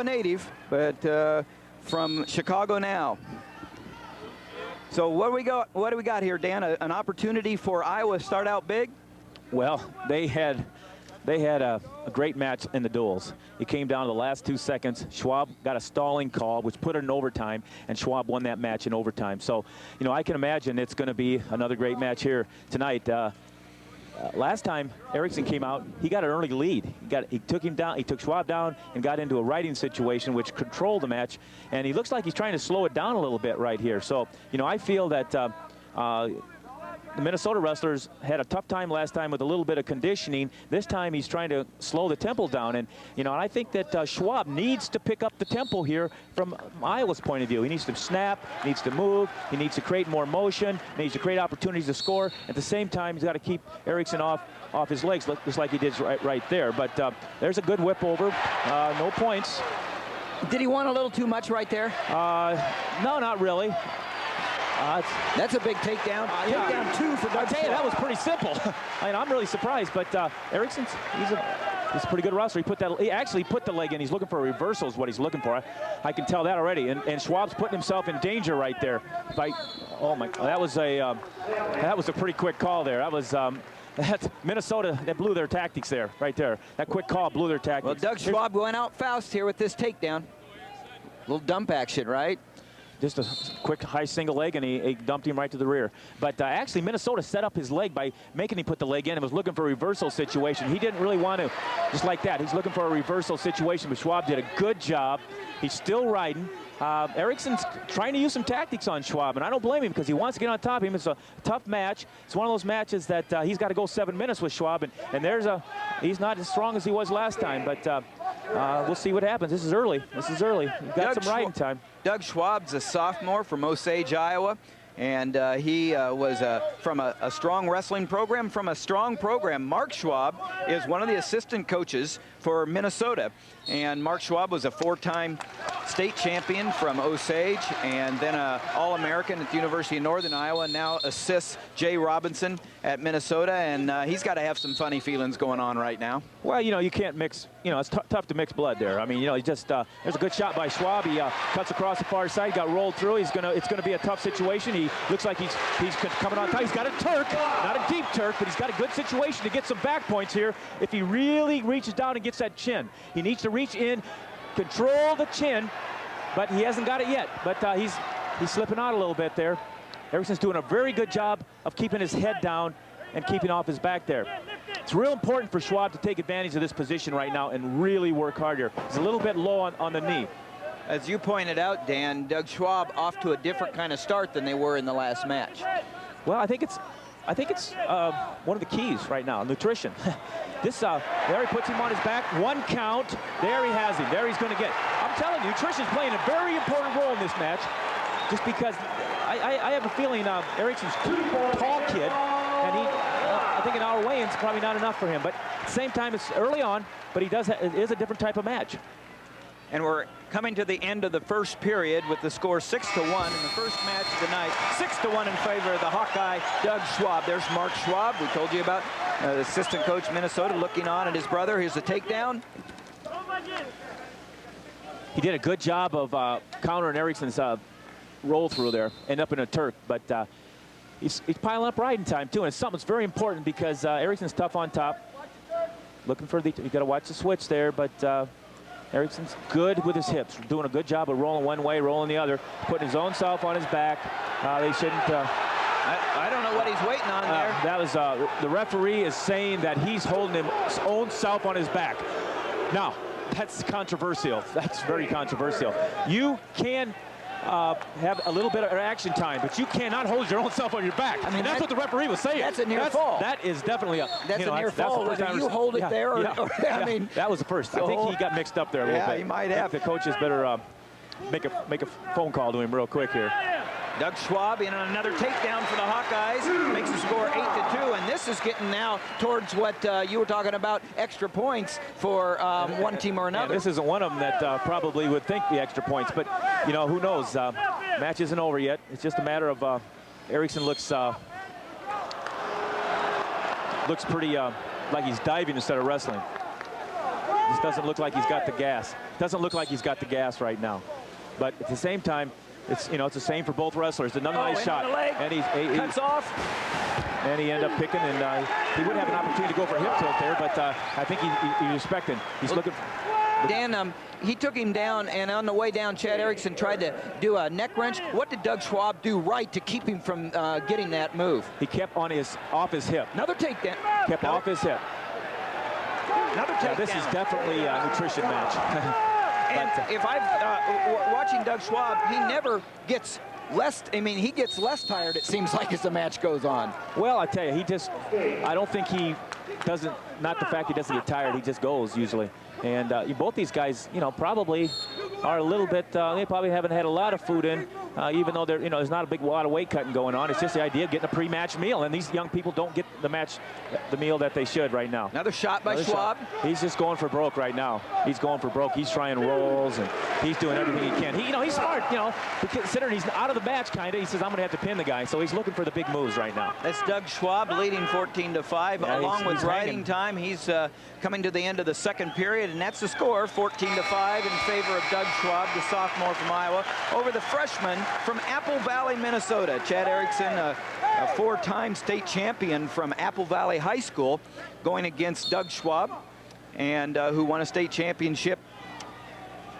Iowa native, but from Chicago now. So what do we got here, Dan? An opportunity for Iowa to start out big? Well, they had a great match in the duels. It came down to the last 2 seconds. Schwab got a stalling call, which put it in overtime, and Schwab won that match in overtime. So, you know, I can imagine it's going to be another great match here tonight. Last time Erikson came out, he got an early lead. He took him down. He took Schwab down and got into a riding situation, which controlled the match. And he looks like he's trying to slow it down a little bit right here. So, you know, I feel that the Minnesota wrestlers had a tough time last time with a little bit of conditioning. This time he's trying to slow the tempo down. And, you know, and I think that Schwab needs to pick up the tempo here from Iowa's point of view. He needs to snap, needs to move, he needs to create more motion, needs to create opportunities to score. At the same time, he's got to keep Erikson off his legs, just like he did right there. But there's a good whip over, no points. Did he want a little too much right there? No, not really. That's a big takedown. Takedown 2 for Doug. I'll tell you, that was pretty simple. I mean, I'm really surprised, but Erikson's, he's a pretty good wrestler. He actually put the leg in. He's looking for a reversal is what he's looking for. I can tell that already. And Schwab's putting himself in danger right there. Oh my, that was a pretty quick call there. That was that's Minnesota, that blew their tactics there, right there. That quick call blew their tactics. Well, Doug Schwab went out fast here with this takedown. Little dump action, right? Just a quick high single leg, and he dumped him right to the rear. But actually, Minnesota set up his leg by making him put the leg in and was looking for a reversal situation. He didn't really want to, just like that. He's looking for a reversal situation, but Schwab did a good job. He's still riding. Erikson's trying to use some tactics on Schwab, and I don't blame him because he wants to get on top of him. It's a tough match. It's one of those matches that he's got to go 7 minutes with Schwab, and he's not as strong as he was last time, but we'll see what happens. This is early. You've got some riding time. Doug Schwab's a sophomore from Osage, Iowa, and he was from a strong wrestling program, from a strong program. Mark Schwab is one of the assistant coaches for Minnesota, and Mark Schwab was a 4-time state champion from Osage, and then an All-American at the University of Northern Iowa, now assists Jay Robinson at Minnesota, and he's got to have some funny feelings going on right now. Well, you know, you can't mix, you know, it's tough to mix blood there. I mean, you know, he just, there's a good shot by Schwab. He cuts across the far side, got rolled through. It's gonna be a tough situation. He looks like he's coming on top. He's got a Turk, not a deep Turk, but he's got a good situation to get some back points here if he really reaches down and gets that chin. He needs to reach in, control the chin, but he hasn't got it yet. But he's slipping out a little bit there. Erikson's doing a very good job of keeping his head down and keeping off his back there. It's real important for Schwab to take advantage of this position right now and really work hard here. He's a little bit low on the knee. As you pointed out, Dan, Doug Schwab off to a different kind of start than they were in the last match. Well, I think it's one of the keys right now, nutrition. There he puts him on his back, 1 count. There he has him. There he's going to get. I'm telling you, nutrition's playing a very important role in this match, just because I have a feeling Erikson's a tall kid, and I think an hour weigh-in's probably not enough for him. But at the same time, it's early on, but it is a different type of match. And we're coming to the end of the first period with the score 6-1 in the first match of the night. 6-1 in favor of the Hawkeye, Doug Schwab. There's Mark Schwab, we told you about, the assistant coach Minnesota, looking on at his brother. Here's the takedown. He did a good job of countering Erikson's roll through there, end up in a Turk, but he's piling up riding time too, and it's something that's very important because Erikson's tough on top. Looking for you got to watch the switch there, but Erikson's good with his hips, doing a good job of rolling one way, rolling the other, putting his own self on his back. They shouldn't. I don't know what he's waiting on there. That was the referee is saying that he's holding his own self on his back. Now, that's controversial. That's very controversial. You can have a little bit of action time, but you cannot hold your own self on your back. I mean, that's what the referee was saying. That's a near fall. That is definitely a near fall. Whether you hold it there, or I mean, that was the first. I think he got mixed up there a little bit. Yeah, he might have. The coaches better make a phone call to him real quick here. Doug Schwab in another takedown for the Hawkeyes, makes the score 8-2, and this is getting now towards what you were talking about, extra points for one team or another. Yeah, this isn't one of them that probably would think the extra points, but you know, who knows? Match isn't over yet. It's just a matter of Erikson looks pretty like he's diving instead of wrestling. just doesn't look like he's got the gas. Doesn't look like he's got the gas right now. But at the same time, it's it's the same for both wrestlers. Another nice shot, and he cuts off, and he ended up picking, and he would have an opportunity to go for a hip tilt there, but I think he's respecting. He's looking. Dan, he took him down, and on the way down, Chad Erickson tried to do a neck wrench. What did Doug Schwab do right to keep him from getting that move? He kept off his hip. Another takedown. Kept off his hip. Another takedown. This is definitely a nutrition match. And if I've watching Doug Schwab, he never gets less. I mean, he gets less tired, it seems like, as the match goes on. Well, I tell you, I don't think he doesn't. Not the fact he doesn't get tired. He just goes usually. And both these guys, probably are a little bit. They probably haven't had a lot of food in, even though there's not a lot of weight cutting going on. It's just the idea of getting a pre-match meal, and these young people don't get the meal that they should right now. Another shot by Schwab. He's just going for broke right now. He's going for broke. He's trying rolls, and he's doing everything he can. He's smart. Considering he's out of the match, kind of. He says, I'm going to have to pin the guy, so he's looking for the big moves right now. That's Doug Schwab leading 14-5, along with riding time. He's coming to the end of the second period, and that's the score, 14-5 in favor of Doug Schwab, the sophomore from Iowa, over the freshman from Apple Valley, Minnesota. Chad Erickson, a four-time state champion from Apple Valley High School, going against Doug Schwab, and who won a state championship,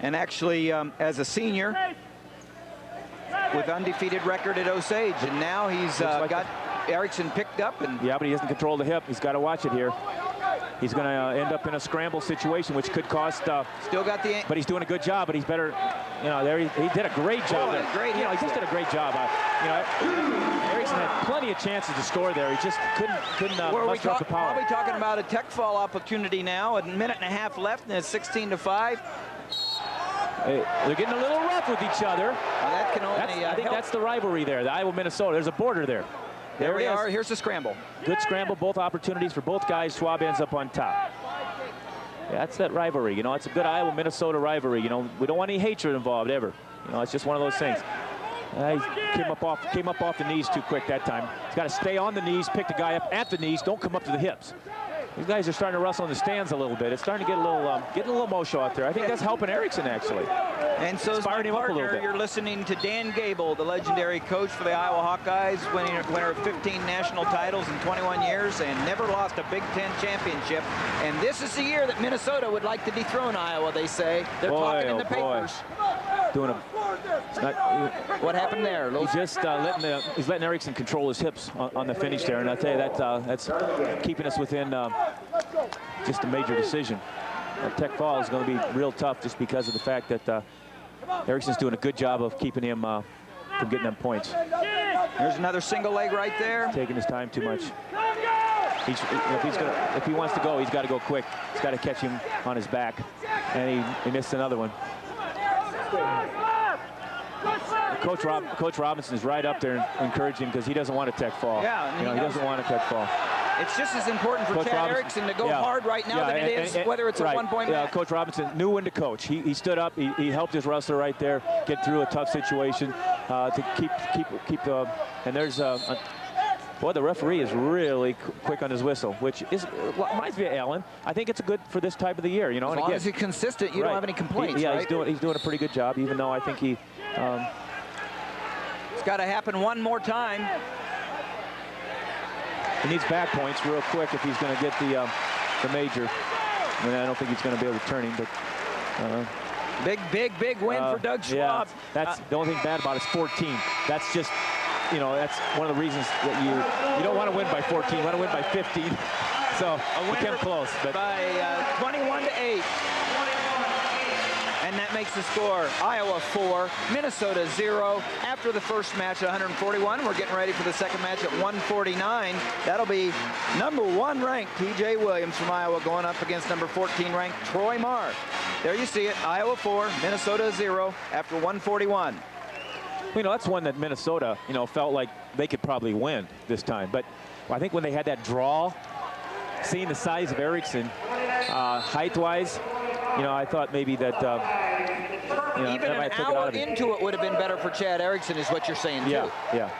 and actually as a senior with undefeated record at Osage, and now he's got Erikson picked up. And yeah, but he doesn't control the hip. He's got to watch it here. He's going to end up in a scramble situation, which could cost. Still got the. But he's doing a good job. But he's better. There he did a great job. Great. He just did a great job. Erikson had plenty of chances to score there. He just couldn't muster up the power. Are we talking about a tech fall opportunity now? A minute and a half left, and it's 16-5. They're getting a little rough with each other. That can only. I think that's the rivalry there. The Iowa Minnesota. There's a border there. There we are. Here's the scramble. Good scramble. Both opportunities for both guys. Schwab ends up on top. Yeah, that's that rivalry. It's a good Iowa-Minnesota rivalry. We don't want any hatred involved ever. It's just one of those things. He came up off the knees too quick that time. He's got to stay on the knees, pick the guy up at the knees. Don't come up to the hips. These guys are starting to wrestle in the stands a little bit. It's starting to get a little emotional out there. I think that's helping Erikson actually. And so is my partner. You're listening to Dan Gable, the legendary coach for the Iowa Hawkeyes, winner of 15 national titles in 21 years and never lost a Big Ten championship. And this is the year that Minnesota would like to dethrone Iowa, they say. They're talking in the papers. What happened there? He's just letting Erikson control his hips on the finish there, and I tell you that's keeping us within just a major decision. Tech fall is going to be real tough just because of the fact that Erikson's doing a good job of keeping him from getting them points. There's another single leg right there. Taking his time too much. If he wants to go, he's got to go quick. He's got to catch him on his back, and he missed another one. Coach Robinson is right up there encouraging him because he doesn't want a tech fall. Yeah, he doesn't want a tech fall. It's just as important for Chad Erickson to go hard right now than it is whether it's a one-point match. Coach Robinson knew when to coach. He stood up. He helped his wrestler right there get through a tough situation to keep the. And there's boy, the referee is really quick on his whistle, which reminds me of Allen. I think it's good for this type of the year, As long as he's consistent, you don't have any complaints. He's doing a pretty good job, even though I think he. It's got to happen one more time. He needs back points real quick if he's going to get the major. I mean, I don't think he's going to be able to turn him, but. Big win for Doug Schwab. Yeah, that's the only thing bad about it is 14. That's just, that's one of the reasons that you don't want to win by 14. You want to win by 15. So we came close, but by 21-8. And that makes the score Iowa 4, Minnesota 0. After the first match at 141, we're getting ready for the second match at 149. That'll be number 1 ranked TJ Williams from Iowa going up against number 14 ranked Troy Marr. There you see it, Iowa 4, Minnesota 0 after 141. That's one that Minnesota, felt like they could probably win this time. But I think when they had that draw, seeing the size of Erikson, height-wise, I thought maybe that, even an hour into it would have been better for Chad Erickson, is what you're saying, too. Yeah.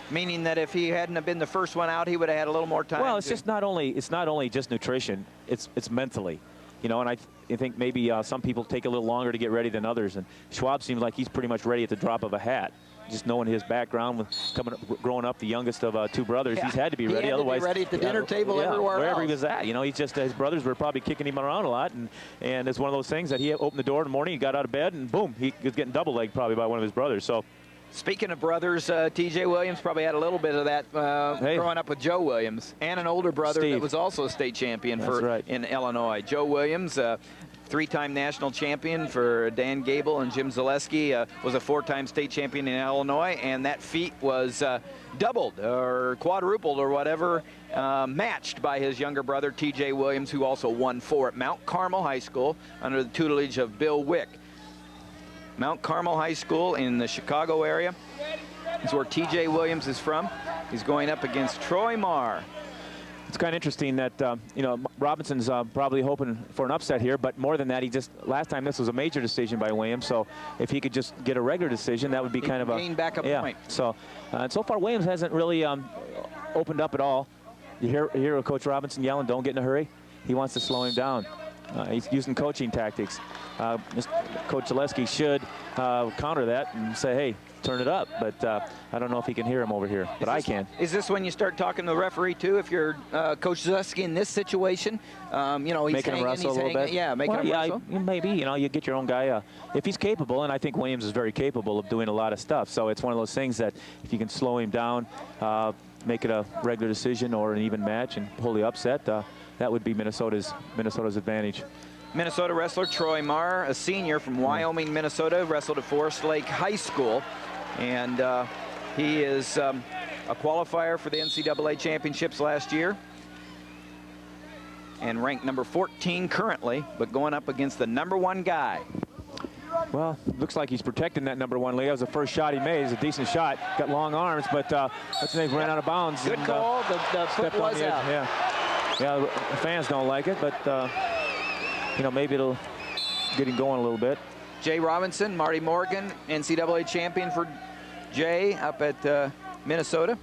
Meaning that if he hadn't have been the first one out, he would have had a little more time. Well, it's just not only just nutrition. It's mentally, you know. And I think maybe some people take a little longer to get ready than others. And Schwab seems like he's pretty much ready at the drop of a hat. Just knowing his background with growing up the youngest of 2 brothers, he's had to be ready. Otherwise, ready at the dinner table everywhere wherever else. he was at. You know, he's just his brothers were probably kicking him around a lot, and it's one of those things that he opened the door in the morning, he got out of bed, and boom, he was getting double-legged probably by one of his brothers. So. Speaking of brothers, T.J. Williams probably had a little bit of that growing up with Joe Williams, and an older brother Steve. that was also a state champion in Illinois. Joe Williams, 3-time national champion for Dan Gable, and Jim Zalesky was a 4-time state champion in Illinois, and that feat was doubled or quadrupled or whatever, matched by his younger brother, T.J. Williams, who also won 4 at Mount Carmel High School under the tutelage of Bill Wick. Mount Carmel High School in the Chicago area is where T.J. Williams is from. He's going up against Troy Marr. It's kind of interesting that, you know, Robinson's probably hoping for an upset here, but more than that, last time this was a major decision by Williams, so if he could just get a regular decision, that would be kind of a... Gain back a point. So, and so far, Williams hasn't really opened up at all. You hear Coach Robinson yelling, don't get in a hurry. He wants to slow him down. He's using coaching tactics. Coach Zalesky should counter that and say, hey, turn it up. But I don't know if he can hear him over here, but I can. Is this when you start talking to the referee, too, if you're Coach Zalesky in this situation? You know, he's making him wrestle a little bit? Yeah, making him wrestle? Maybe, you know, you get your own guy. If he's capable, and I think Williams is very capable of doing a lot of stuff. So it's one of those things that if you can slow him down, make it a regular decision or an even match and pull the upset, that would be Minnesota's advantage. Minnesota wrestler Troy Marr, a senior from Wyoming, Minnesota, wrestled at Forest Lake High School, and he is a qualifier for the NCAA championships last year, and ranked number 14 currently, but going up against the #1 guy. Well, looks like he's protecting that #1 lead. That was the first shot he made. It's a decent shot. Got long arms, but they ran out of bounds. Good call. The foot was out. Yeah, the fans don't like it, but you know, maybe it'll get him going a little bit. Jay Robinson, Marty Morgan, NCAA champion for Jay up at Minnesota.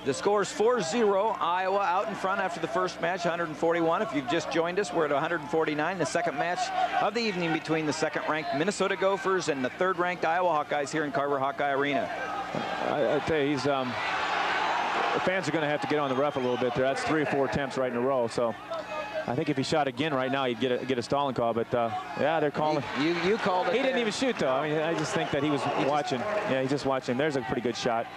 The score is 4-0. Iowa out in front after the first match, 141. If you've just joined us, we're at 149. The second match of the evening between the second-ranked Minnesota Gophers and the third-ranked Iowa Hawkeyes here in Carver Hawkeye Arena. I tell you, the fans are going to have to get on the ref a little bit there. That's 3 or 4 attempts right in a row. So I think if he shot again right now, he'd get a stalling call. But yeah, they're calling. You called it. He didn't even shoot, though. I mean, I just think that he was watching. Yeah, he's just watching. There's a pretty good shot.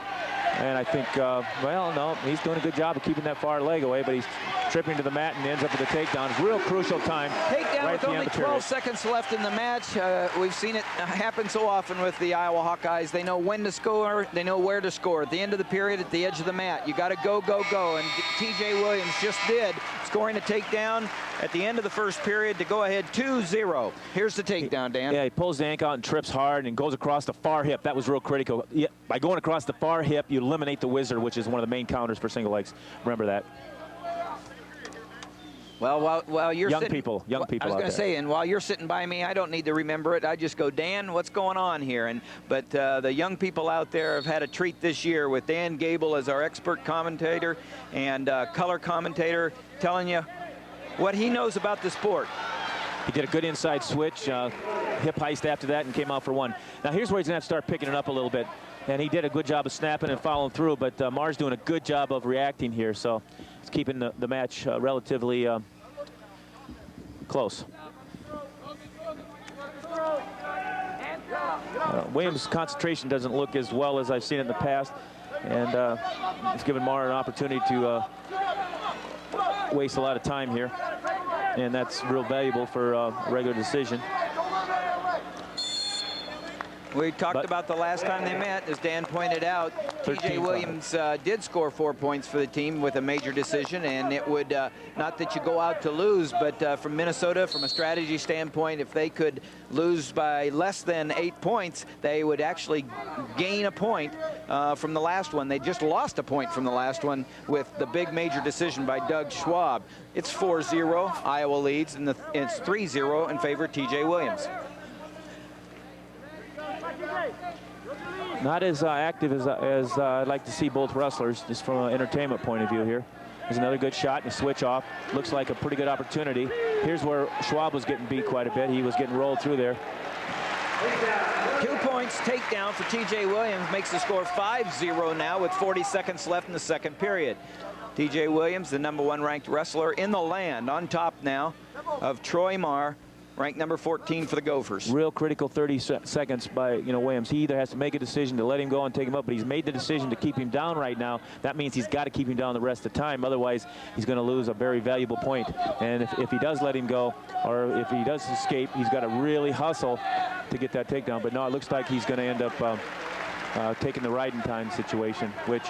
And I think, well, no, he's doing a good job of keeping that far leg away, but he's tripping to the mat and ends up with a takedown. Real crucial time. Takedown right with only 12 seconds left in the match. We've seen it happen so often with the Iowa Hawkeyes. They know when to score. They know where to score. At the end of the period, at the edge of the mat, you got to go, go, go. And T.J. Williams just did, scoring a takedown at the end of the first period to go ahead 2-0. Here's the takedown, Dan. Yeah, he pulls the ankle out and trips hard and goes across the far hip. That was real critical. Yeah, by going across the far hip, you eliminate the whizzer, which is one of the main counters for single legs. Remember that. Well, while you're young sitting, people I was going to say, and while you're sitting by me, I don't need to remember it. I just go, Dan, what's going on here? But the young people out there have had a treat this year with Dan Gable as our expert commentator and color commentator, telling you what he knows about the sport. He did a good inside switch, hip heist after that, and came out for one. Now here's where he's going to have to start picking it up a little bit. And he did a good job of snapping and following through, but Marr's doing a good job of reacting here, so he's keeping the match relatively close. Williams' concentration doesn't look as well as I've seen it in the past, and it's given Marr an opportunity to waste a lot of time here, and that's real valuable for a regular decision. We talked about the last time they met, as Dan pointed out. T.J. Williams did score 4 points for the team with a major decision, and it would, not that you go out to lose, but from Minnesota, from a strategy standpoint, if they could lose by less than 8 points, they would actually gain a point from the last one. They just lost a point from the last one with the big major decision by Doug Schwab. It's 4-0, Iowa leads, and it's 3-0 in favor of T.J. Williams. not as active as I'd like to see both wrestlers, just from an entertainment point of view here. There's another good shot and a switch off. Looks like a pretty good opportunity. Here's where Schwab was getting beat quite a bit. He was getting rolled through there. 2 points takedown for TJ Williams, makes the score 5-0 now with 40 seconds left in the second period. TJ Williams, the #1 ranked wrestler in the land, on top now of Troy Marr, ranked number 14 for the Gophers. Real critical 30 seconds by Williams. He either has to make a decision to let him go and take him up, but he's made the decision to keep him down right now. That means he's got to keep him down the rest of the time. Otherwise, he's going to lose a very valuable point. And if he does let him go, or if he does escape, he's got to really hustle to get that takedown. But no, it looks like he's going to end up taking the riding time situation, which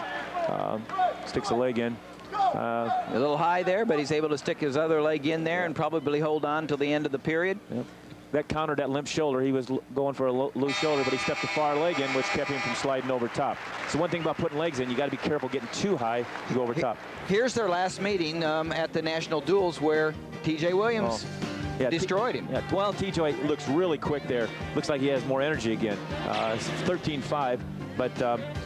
sticks a leg in. A little high there, but he's able to stick his other leg in there and probably hold on till the end of the period. Yep. That countered that limp shoulder. He was going for a loose shoulder, but he stepped the far leg in, which kept him from sliding over top. So one thing about putting legs in, you got to be careful getting too high to go over top. Here's their last meeting at the National Duels, where TJ Williams destroyed him. Yeah, well, TJ looks really quick there. Looks like he has more energy again. It's 13-5. But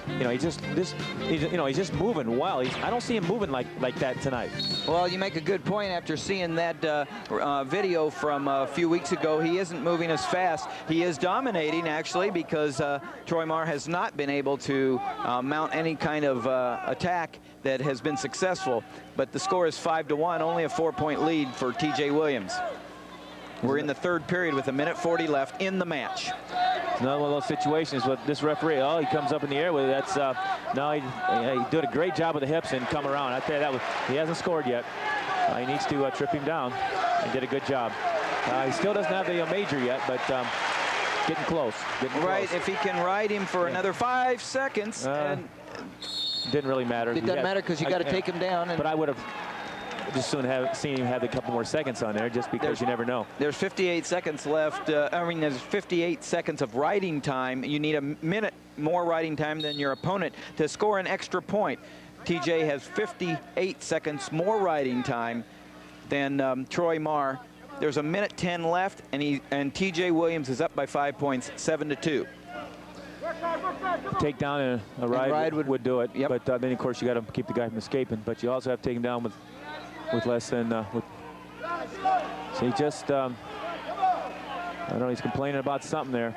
he's just moving well. I don't see him moving like that tonight. Well, you make a good point after seeing that video from a few weeks ago. He isn't moving as fast. He is dominating, actually, because Troy Marr has not been able to mount any kind of attack that has been successful. But the score is 5-1, only a 4-point lead for TJ Williams. We're in the third period with 1:40 left in the match. It's another one of those situations with this referee. Oh, he comes up in the air with it. That's no, he did a great job with the hips and come around. I tell you, he hasn't scored yet. He needs to trip him down. He did a good job. He still doesn't have the major yet, but getting close. Right, if he can ride him for another 5 seconds. And didn't really matter. It doesn't matter because you got to take him down. But I would have just soon seen him have a couple more seconds on there, just because you never know. There's 58 seconds left. There's 58 seconds of riding time. You need a minute more riding time than your opponent to score an extra point. TJ has 58 seconds more riding time than Troy Marr. There's 1:10 left, and TJ Williams is up by 5 points, 7-2. Take down and a ride would do it. Yep. But then, of course, you got to keep the guy from escaping. But you also have to take him down with less than. So he just, I don't know, he's complaining about something there.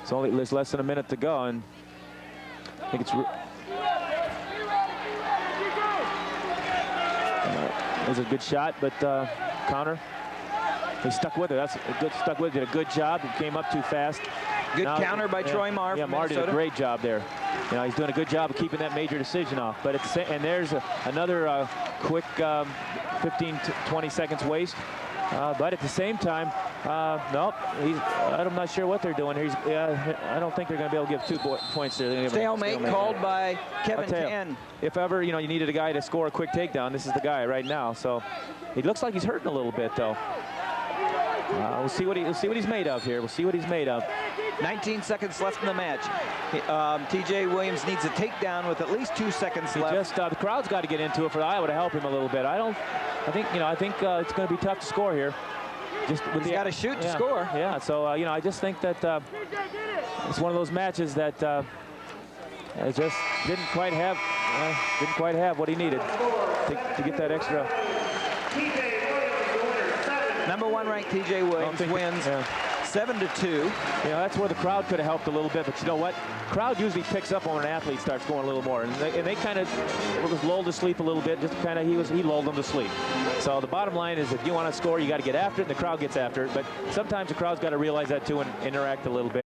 There's less than a minute to go, and I think it's. It was a good shot, but counter. He stuck with it. That's a good stuck with it. Did a good job. He came up too fast. Good counter by Troy Marr. Yeah, Marty did a great job there. He's doing a good job of keeping that major decision off. But and there's another quick 15 to 20 seconds waste. But at the same time, nope. I'm not sure what they're doing here. I don't think they're going to be able to give 2 points there. Stalemate called by Kevin Tan. If ever you needed a guy to score a quick takedown, this is the guy right now. So he looks like he's hurting a little bit, though. We'll see what he's made of here. We'll see what he's made of. 19 seconds left in the match. TJ Williams needs a takedown with at least 2 seconds left. The crowd's got to get into it for Iowa to help him a little bit. I think it's going to be tough to score here. He's got to shoot to score. Yeah. So I just think that it's one of those matches that it just didn't quite have what he needed to get that extra. #1 ranked TJ Williams wins 7-2. That's where the crowd could have helped a little bit, but you know what? Crowd usually picks up when an athlete starts going a little more, and they kind of was lulled to sleep a little bit. Just kind of he lulled them to sleep. So the bottom line is, if you want to score, you got to get after it, and the crowd gets after it. But sometimes the crowd's got to realize that too and interact a little bit.